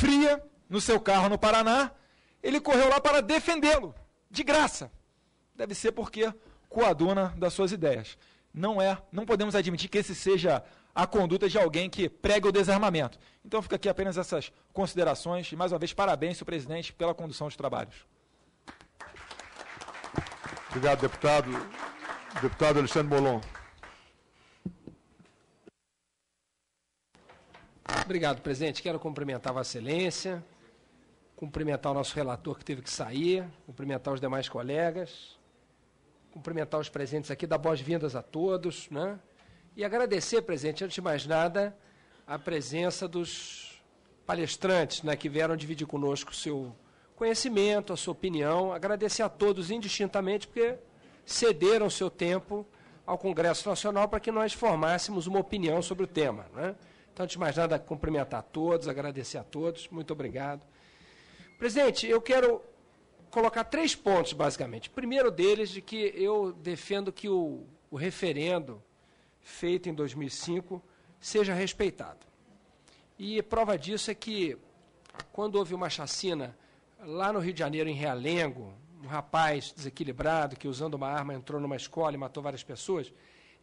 fria no seu carro no Paraná, ele correu lá para defendê-lo, de graça. Deve ser porque coaduna das suas ideias. Não podemos admitir que esse seja a conduta de alguém que prega o desarmamento. Então fica aqui apenas essas considerações e, mais uma vez, parabéns, senhor presidente, pela condução dos trabalhos. Obrigado, deputado. Deputado Alexandre Molon. Obrigado, presidente. Quero cumprimentar Vossa Excelência, cumprimentar o nosso relator que teve que sair, cumprimentar os demais colegas, cumprimentar os presentes aqui, dar boas-vindas a todos, né? E agradecer, presidente, antes de mais nada, a presença dos palestrantes, né, que vieram dividir conosco o seu conhecimento, a sua opinião. Agradecer a todos indistintamente, porque cederam o seu tempo ao Congresso Nacional para que nós formássemos uma opinião sobre o tema, né? Então, antes de mais nada, cumprimentar a todos, agradecer a todos. Muito obrigado. Presidente, eu quero colocar 3 pontos, basicamente. O primeiro deles, de que eu defendo que o referendo feito em 2005 seja respeitado. E prova disso é que, quando houve uma chacina lá no Rio de Janeiro, em Realengo, um rapaz desequilibrado que, usando uma arma, entrou numa escola e matou várias pessoas,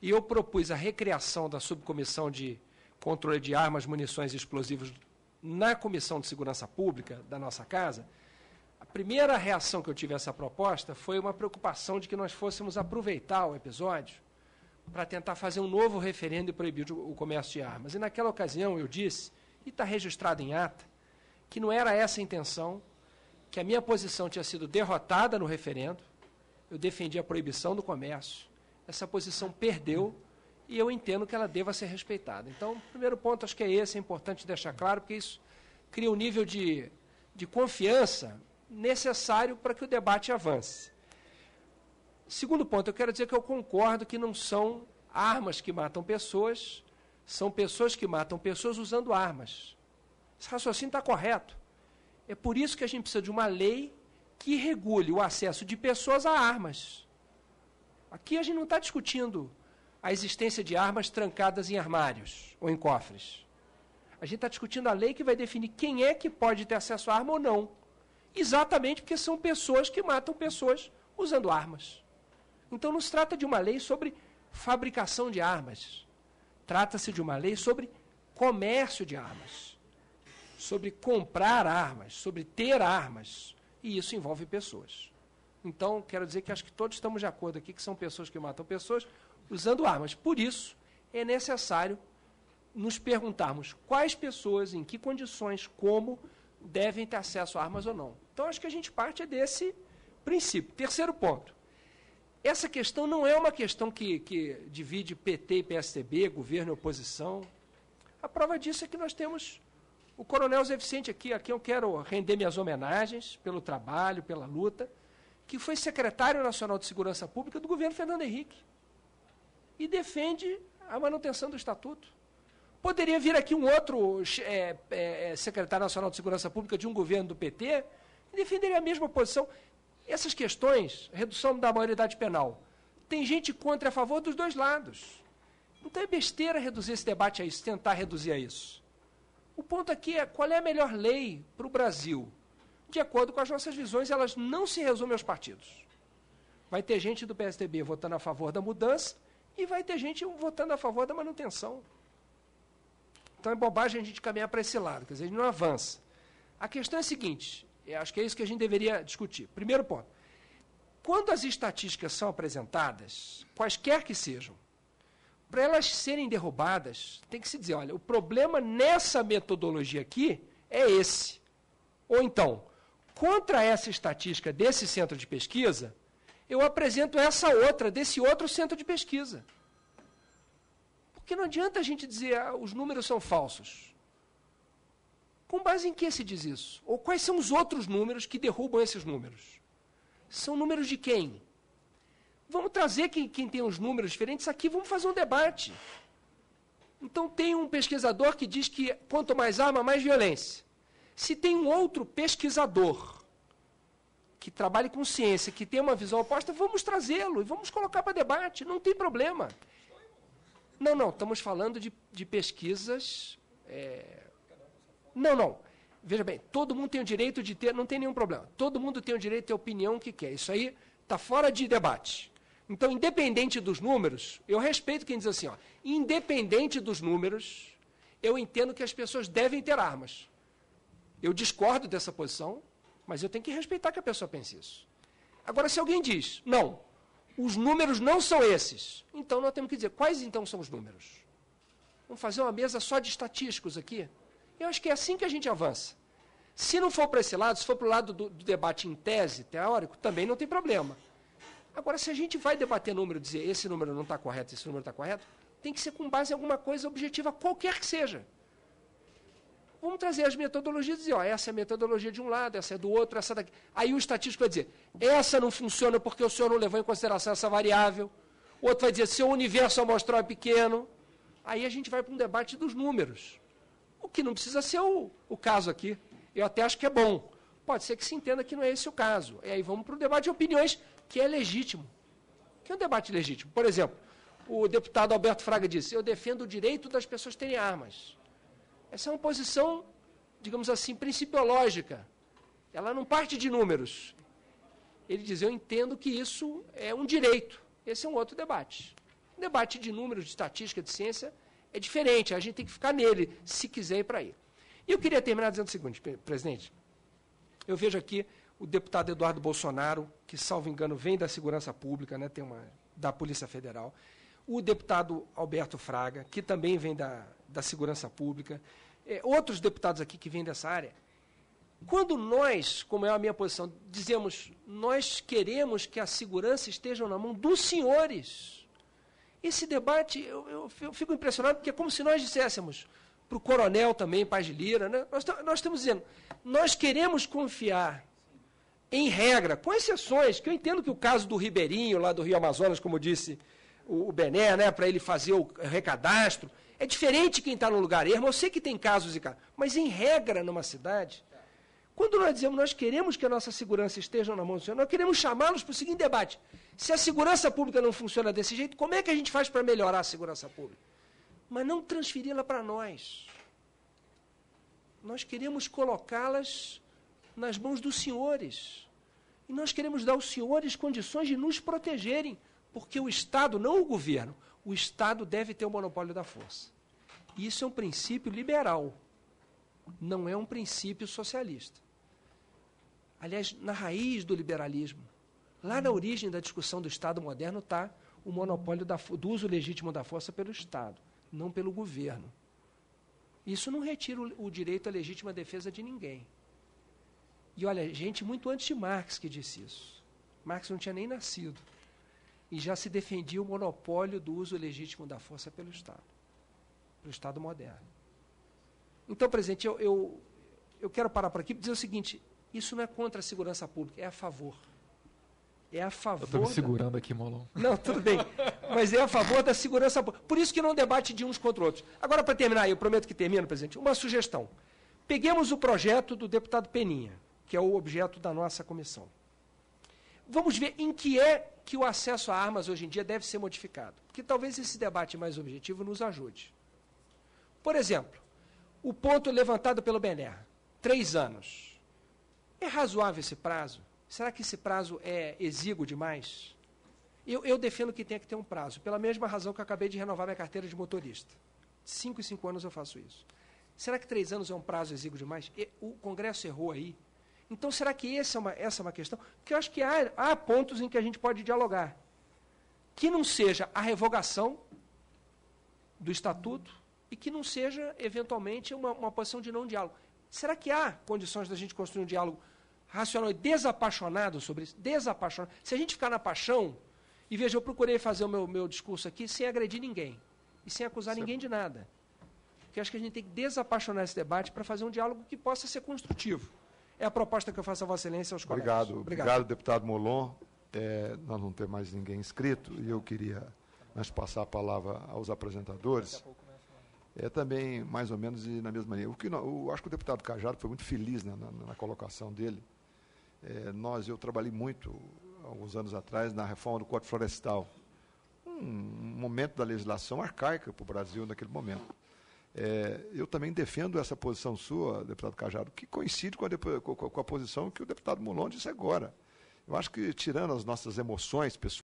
e eu propus a recriação da subcomissão de controle de armas, munições e explosivos na Comissão de Segurança Pública da nossa casa. A primeira reação que eu tive a essa proposta foi uma preocupação de que nós fôssemos aproveitar o episódio para tentar fazer um novo referendo e proibir o comércio de armas. E naquela ocasião eu disse, e está registrado em ata, que não era essa a intenção, que a minha posição tinha sido derrotada no referendo, eu defendi a proibição do comércio, essa posição perdeu e eu entendo que ela deva ser respeitada. Então, o primeiro ponto acho que é esse, é importante deixar claro, porque isso cria um nível de confiança necessário para que o debate avance. Segundo ponto, eu quero dizer que eu concordo que não são armas que matam pessoas, são pessoas que matam pessoas usando armas. Esse raciocínio está correto. É por isso que a gente precisa de uma lei que regule o acesso de pessoas a armas. Aqui a gente não está discutindo a existência de armas trancadas em armários ou em cofres. A gente está discutindo a lei que vai definir quem é que pode ter acesso à arma ou não. Exatamente porque são pessoas que matam pessoas usando armas. Então não se trata de uma lei sobre fabricação de armas. Trata-se de uma lei sobre comércio de armas, sobre comprar armas, sobre ter armas. E isso envolve pessoas. Então, quero dizer que acho que todos estamos de acordo aqui que são pessoas que matam pessoas usando armas. Por isso, é necessário nos perguntarmos quais pessoas, em que condições, como devem ter acesso a armas ou não. Então, acho que a gente parte desse princípio. Terceiro ponto. Essa questão não é uma questão que divide PT e PSDB, governo e oposição. A prova disso é que nós temos o coronel Zé Vicente aqui, a quem eu quero render minhas homenagens pelo trabalho, pela luta, que foi secretário nacional de Segurança Pública do governo Fernando Henrique e defende a manutenção do Estatuto. Poderia vir aqui um outro secretário nacional de Segurança Pública de um governo do PT e defenderia a mesma posição. Essas questões, redução da maioridade penal, tem gente contra e a favor dos dois lados. Então é besteira reduzir esse debate a isso, tentar reduzir a isso. O ponto aqui é qual é a melhor lei para o Brasil. De acordo com as nossas visões, elas não se resumem aos partidos. Vai ter gente do PSDB votando a favor da mudança e vai ter gente votando a favor da manutenção. Então é bobagem a gente caminhar para esse lado, quer dizer, a gente não avança. A questão é a seguinte, acho que é isso que a gente deveria discutir. Primeiro ponto, quando as estatísticas são apresentadas, quaisquer que sejam, para elas serem derrubadas, tem que se dizer, olha, o problema nessa metodologia aqui é esse. Ou então, contra essa estatística desse centro de pesquisa, eu apresento essa outra, desse outro centro de pesquisa. Porque não adianta a gente dizer, os números são falsos. Com base em que se diz isso? Ou quais são os outros números que derrubam esses números? São números de quem? Vamos trazer quem tem os números diferentes aqui, vamos fazer um debate. Então tem um pesquisador que diz que quanto mais arma, mais violência. Se tem um outro pesquisador que trabalhe com ciência, que tem uma visão oposta, vamos trazê-lo e vamos colocar para debate, não tem problema. Não, estamos falando de pesquisas... Não. Veja bem, todo mundo tem o direito de ter, não tem nenhum problema, todo mundo tem o direito de ter a opinião que quer. Isso aí está fora de debate. Então, independente dos números, eu respeito quem diz assim, ó, independente dos números, eu entendo que as pessoas devem ter armas. Eu discordo dessa posição, mas eu tenho que respeitar que a pessoa pense isso. Agora, se alguém diz, não, os números não são esses, então nós temos que dizer, quais então são os números? Vamos fazer uma mesa só de estatísticos aqui? Eu acho que é assim que a gente avança. Se não for para esse lado, se for para o lado do debate em tese, teórico, também não tem problema. Agora, se a gente vai debater número, dizer esse número não está correto, esse número está correto, tem que ser com base em alguma coisa objetiva, qualquer que seja. Vamos trazer as metodologias e dizer, ó, essa é a metodologia de um lado, essa é do outro, essa daqui. Aí o estatístico vai dizer, essa não funciona porque o senhor não levou em consideração essa variável. O outro vai dizer, seu universo amostral é pequeno. Aí a gente vai para um debate dos números. O que não precisa ser o caso aqui. Eu até acho que é bom. Pode ser que se entenda que não é esse o caso. E aí vamos para o debate de opiniões, que é legítimo. Que é um debate legítimo. Por exemplo, o deputado Alberto Fraga disse, eu defendo o direito das pessoas terem armas. Essa é uma posição, digamos assim, principiológica. Ela não parte de números. Ele diz, eu entendo que isso é um direito. Esse é um outro debate. O debate de números, de estatística, de ciência, é diferente. A gente tem que ficar nele, se quiser ir para aí. E eu queria terminar dizendo o seguinte, presidente. Eu vejo aqui o deputado Eduardo Bolsonaro, que, salvo engano, vem da Segurança Pública, né, da Polícia Federal. O deputado Alberto Fraga, que também vem da Segurança Pública. Outros deputados aqui que vêm dessa área. Quando nós, como é a minha posição, dizemos, nós queremos que a segurança esteja na mão dos senhores. Esse debate, eu fico impressionado, porque é como se nós disséssemos, para o coronel também, Paz de Lira, né? Nós estamos dizendo, nós queremos confiar em regra, com exceções, que eu entendo que o caso do Ribeirinho, lá do Rio Amazonas, como disse o Bené, né, para ele fazer o recadastro, é diferente quem está no lugar ermo. Eu sei que tem casos e casos, mas em regra numa cidade, quando nós dizemos nós queremos que a nossa segurança esteja na mão do Senhor, nós queremos chamá-los para o seguinte debate. Se a segurança pública não funciona desse jeito, como é que a gente faz para melhorar a segurança pública? Mas não transferi-la para nós. Nós queremos colocá-las nas mãos dos senhores. E nós queremos dar aos senhores condições de nos protegerem, porque o Estado, não o governo, o Estado deve ter o monopólio da força. E isso é um princípio liberal, não é um princípio socialista. Aliás, na raiz do liberalismo, lá na origem da discussão do Estado moderno está o monopólio do uso legítimo da força pelo Estado, não pelo governo. Isso não retira o direito à legítima defesa de ninguém. E olha, gente muito antes de Marx que disse isso. Marx não tinha nem nascido. E já se defendia o monopólio do uso legítimo da força pelo Estado. Pelo Estado moderno. Então, presidente, eu quero parar por aqui e dizer o seguinte, isso não é contra a segurança pública, é a favor. É a favor... Eu estou me segurando aqui, Molon. Não, tudo bem. Mas é a favor da segurança pública. Por isso que não debate de uns contra outros. Agora, para terminar, eu prometo que termino, presidente, uma sugestão. Peguemos o projeto do deputado Peninha, que é o objeto da nossa comissão. Vamos ver em que é que o acesso a armas hoje em dia deve ser modificado. Porque talvez esse debate mais objetivo nos ajude. Por exemplo, o ponto levantado pelo Bené, 3 anos. É razoável esse prazo? Será que esse prazo é exíguo demais? Eu defendo que tem que ter um prazo, pela mesma razão que eu acabei de renovar minha carteira de motorista. De 5 em 5 anos eu faço isso. Será que 3 anos é um prazo exíguo demais? O Congresso errou aí. Então, será que essa é uma questão? Porque eu acho que há pontos em que a gente pode dialogar. Que não seja a revogação do Estatuto e que não seja, eventualmente, uma posição de não diálogo. Será que há condições da gente construir um diálogo racional e desapaixonado sobre isso? Desapaixonado. Se a gente ficar na paixão, e veja, eu procurei fazer o meu discurso aqui sem agredir ninguém e sem acusar ninguém de nada. Porque eu acho que a gente tem que desapaixonar esse debate para fazer um diálogo que possa ser construtivo. É a proposta que eu faço a Vossa Excelência aos colegas. Obrigado, deputado Molon. Nós não temos mais ninguém inscrito e eu queria passar a palavra aos apresentadores. Também, mais ou menos, na mesma linha. Eu acho que o deputado Cajado foi muito feliz na colocação dele. Eu trabalhei muito, alguns anos atrás, na reforma do Código Florestal. Um momento da legislação arcaica para o Brasil naquele momento. eu também defendo essa posição sua, deputado Cajado, que coincide com a posição que o deputado Molon disse agora. Eu acho que, tirando as nossas emoções pessoais,